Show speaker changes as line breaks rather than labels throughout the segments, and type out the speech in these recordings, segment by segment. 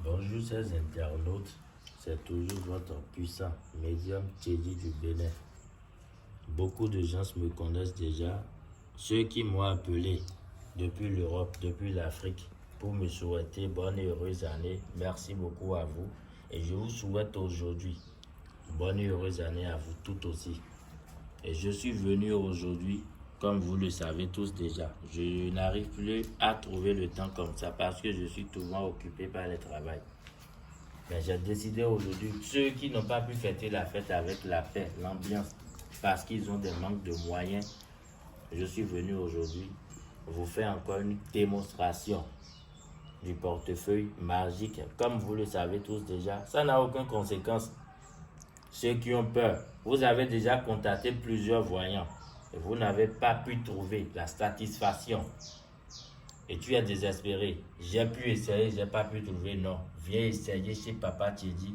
Bonjour chers internautes, c'est toujours votre puissant médium Teddy du Bénin. Beaucoup de gens me connaissent déjà, ceux qui m'ont appelé depuis l'Europe, depuis l'Afrique, pour me souhaiter bonne et heureuse année. Merci beaucoup à vous et je vous souhaite aujourd'hui bonne et heureuse année à vous toutes aussi. Et je suis venu aujourd'hui, comme vous le savez tous déjà, je n'arrive plus à trouver le temps comme ça parce que je suis souvent occupé par le travail. Mais j'ai décidé aujourd'hui, ceux qui n'ont pas pu fêter la fête avec la paix, l'ambiance, parce qu'ils ont des manques de moyens, je suis venu aujourd'hui vous faire encore une démonstration du portefeuille magique. Comme vous le savez tous déjà, ça n'a aucune conséquence. Ceux qui ont peur, vous avez déjà contacté plusieurs voyants et vous n'avez pas pu trouver la satisfaction. Et tu es désespéré. J'ai pu essayer, j'ai pas pu trouver. Non, viens essayer chez Papa Teddy.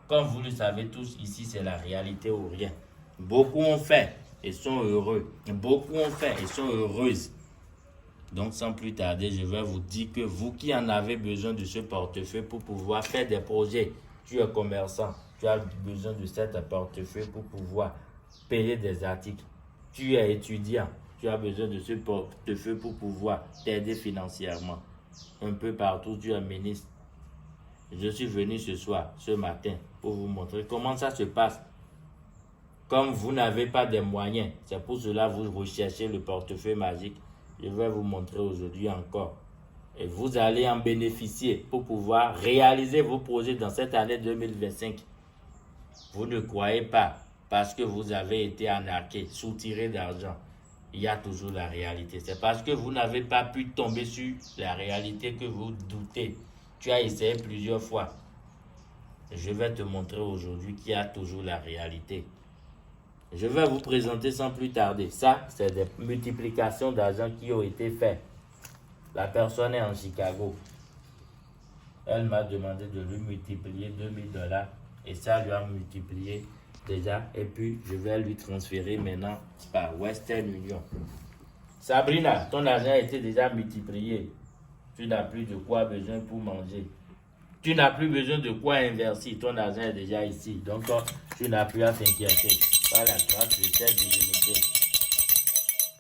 Comme vous le savez tous, ici c'est la réalité ou rien. Beaucoup ont fait et sont heureux. Beaucoup ont fait et sont heureuses. Donc sans plus tarder, je vais vous dire que vous qui en avez besoin de ce portefeuille pour pouvoir faire des projets, tu es commerçant, tu as besoin de cet portefeuille pour pouvoir payer des articles. Tu es étudiant, tu as besoin de ce portefeuille pour pouvoir t'aider financièrement. Un peu partout, tu es ministre. Je suis venu ce soir, ce matin, pour vous montrer comment ça se passe. Comme vous n'avez pas de moyens, c'est pour cela que vous recherchez le portefeuille magique. Je vais vous montrer aujourd'hui encore. Et vous allez en bénéficier pour pouvoir réaliser vos projets dans cette année 2025. Vous ne croyez pas parce que vous avez été arnaqué, soutiré d'argent. Il y a toujours la réalité. C'est parce que vous n'avez pas pu tomber sur la réalité que vous doutez. Tu as essayé plusieurs fois. Je vais te montrer aujourd'hui qu'il y a toujours la réalité. Je vais vous présenter sans plus tarder. Ça, c'est des multiplications d'argent qui ont été faites. La personne est en Chicago. Elle m'a demandé de lui multiplier $2000 et ça lui a multiplié déjà. Et puis, je vais lui transférer maintenant par Western Union. Sabrina, ton argent a été déjà multiplié. Tu n'as plus de quoi besoin pour manger. Tu n'as plus besoin de quoi inverser. Ton argent est déjà ici. Donc, tu n'as plus à t'inquiéter. Par la grâce de cette divinité.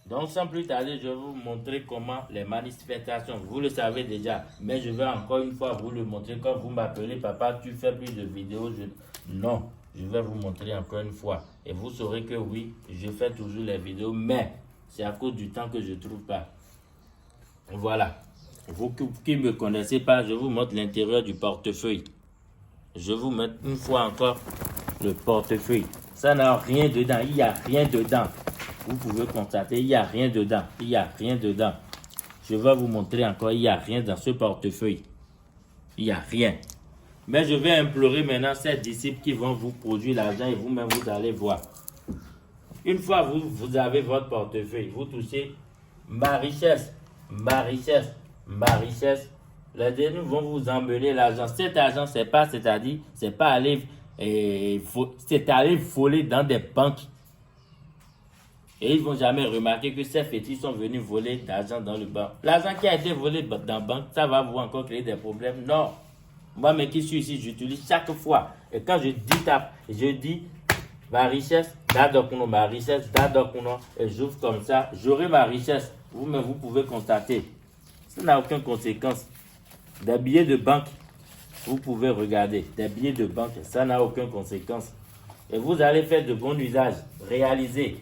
Donc, sans plus tarder, je vais vous montrer comment les manifestations, vous le savez déjà, mais je vais encore une fois vous le montrer. Quand vous m'appelez, papa, tu fais plus de vidéos. Non, je vais vous montrer encore une fois. Et vous saurez que oui, je fais toujours les vidéos, mais c'est à cause du temps que je ne trouve pas. Voilà. Vous qui ne me connaissez pas, je vous montre l'intérieur du portefeuille. Je vous montre une fois encore le portefeuille. Ça n'a rien dedans, il n'y a rien dedans. Vous pouvez constater, il n'y a rien dedans, il n'y a rien dedans. Je vais vous montrer encore, il n'y a rien dans ce portefeuille. Il n'y a rien. Mais je vais implorer maintenant ces disciples qui vont vous produire l'argent et vous-même vous allez voir. Une fois vous avez votre portefeuille, vous touchez ma richesse, ma richesse, ma richesse. Les derniers vont vous emmener l'argent. Cet argent, c'est pas, c'est-à-dire, c'est pas aller c'est aller voler dans des banques. Et ils ne vont jamais remarquer que ces fétiches sont venus voler l'argent dans le banc. L'argent qui a été volé dans la banque, ça va vous encore créer des problèmes? Non. Moi, mais qui suis ici, j'utilise chaque fois. Et quand je dis ma richesse, d'Adokuno, ma richesse, d'Adokuno, et j'ouvre comme ça, j'aurai ma richesse. Vous-même, vous pouvez constater. Ça n'a aucune conséquence. Des billets de banque, vous pouvez regarder. Des billets de banque, ça n'a aucune conséquence. Et vous allez faire de bons usages, réaliser,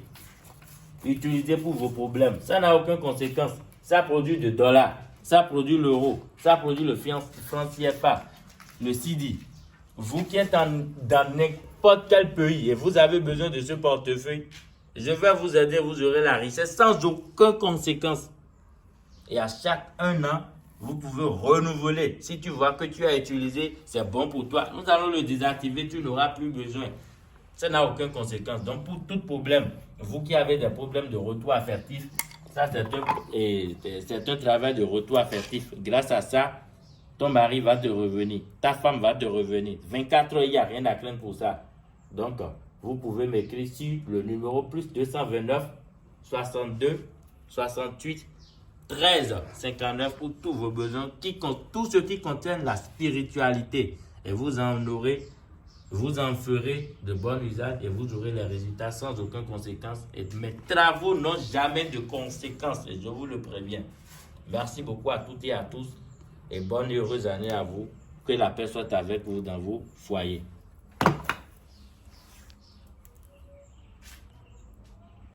utiliser pour vos problèmes. Ça n'a aucune conséquence. Ça produit de dollars, ça produit l'euro, ça produit le franc CFA, le CD. Vous qui êtes dans n'importe quel pays et vous avez besoin de ce portefeuille, je vais vous aider, vous aurez la richesse sans aucune conséquence. Et à chaque 1 an, vous pouvez renouveler. Si tu vois que tu as utilisé, c'est bon pour toi. Nous allons le désactiver, tu n'auras plus besoin. Ça n'a aucune conséquence. Donc, pour tout problème, vous qui avez des problèmes de retour affectif, ça c'est un travail de retour affectif. Grâce à ça, ton mari va te revenir, ta femme va te revenir. 24 heures, il n'y a rien à craindre pour ça. Donc, vous pouvez m'écrire sur le numéro plus 229 62 68 13 59 pour tous vos besoins, tout ce qui contient la spiritualité. Et vous en ferez de bon usage et vous aurez les résultats sans aucune conséquence. Et mes travaux n'ont jamais de conséquences, et je vous le préviens. Merci beaucoup à toutes et à tous et bonne et heureuse année à vous. Que la paix soit avec vous dans vos foyers.